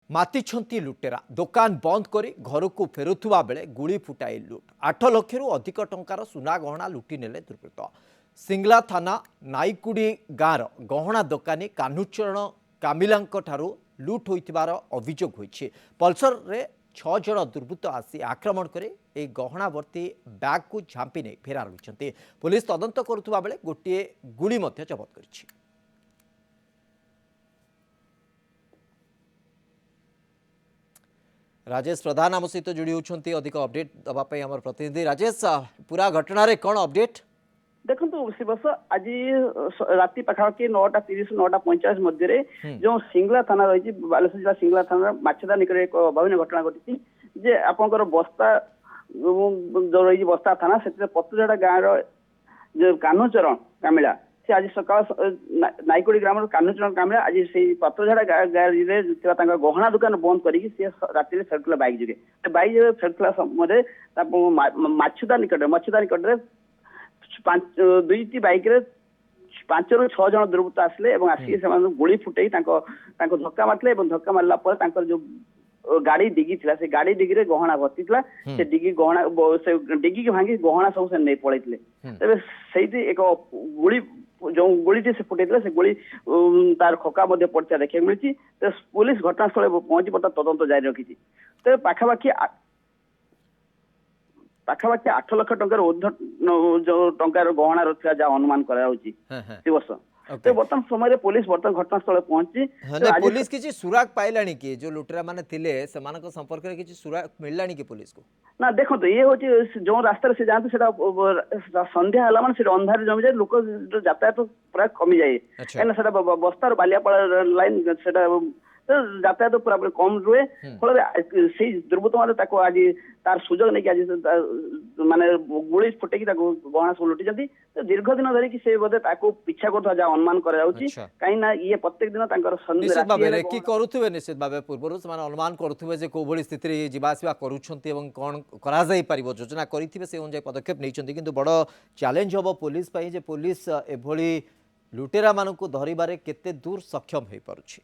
मातिछंती लुटेरा दुकान बंद करी घर को फेरुवा बेले गुली फुटाई लुट 8 लाख अधिक टंकार सुना गहना लुटि नेले दुर्बृत्त। सिंगला थाना नाईकुड़ी गाँवर गहना दोकानी कान्हुचरण कामिलांक ठारू लुट होइतिबार अभियोग होइछि। पल्सर रे 6 जण दुर्बृत्त आसी आक्रमण करे ए गहना भर्ती बैग को झांपी नहीं फेरार होइछन्ति। पुलिस तदंत करुवा बेले गोटे गुली मध्य जबत करिछि। राजेश प्रधान आम सहित जोड़ी होती अधिक अपडेट दवाई आम प्रतिनिधि राजेश पूरा घटना रे कौन अपडेट देखो शिवस आज राति पाखापाखि 9:30 9:45 मध्य जो सिंगला थाना रही बालेश्वर जिला सिंगला थाना माछदा निकट एक अभावन घटना घटी जे आपंकर बस्ता जो रही बस्ता थाना से पतुझाड़ा गाँव जो कान्हुचरण कामिला से आज सकाल नाईकोड़ी ग्राम कान्हुचरण कामिला आज से पतुझाड़ा गाँव गहना दुकान बंद करके राति फेरुला बैक जुगे बैक जुगे फेरुला समय मछुदा निकट दुईटी बैक रे 5 ରୁ 6 जन दुर्बृत्त आसले आसिक गुली फुटे धक्का मारते धक्का मारला जो गाड़ी डिगी थिला से गाड़ी डिगी रे गहना भर्ती थिला से डिगी गहना से डिगी के भांगी गहना सब से नहीं पड़े तेरे से एक गुली जो गुली से फुटे से गुली तार खोका पड़ता देखा मिली। पुलिस घटनास्थल पहुंची तदंत जारी रखी तेरे पाखापाखि 8 लाख टंकार ऊर्ध जो टंकार गहना रखा जहाँ अनुमान कर तो बर्तमान समय पुलिस बर्तमान घटनास्थल पहुंची पुलिस किसी सुराग पाइलानी कि जो लुटेरा माने थिले समान संपर्क में किसी सुराग मिललानी कि पुलिस को ना देखो तो ये होची जो रास्ता से जाते संध्या हला माने से अंधार जमी जाए लोक यातायात पूरा कमी जाए बस्तार बालियापाड़ा लाइन से यातायात पूरा कम रुए फल से दुर्बृत्त मैंने आज तार सुजोग नहीं आज माने गुली फुटे गहना सब लुटी दीर्घ दिन धरिकी से बोधे पिछा कर अनुमान कहीं ये प्रत्येक दिन निश्चित भाव पूर्व से अनुमान करुवे कौभली स्थिति जावासवा करुँच कौन कर योजना करेंगे से अनुसार पदक्षेप नहीं कि बड़ चैलेंज हम पुलिस पुलिस एभली लुटेरा मानू धरवे केते दूर सक्षम हो पारुछि।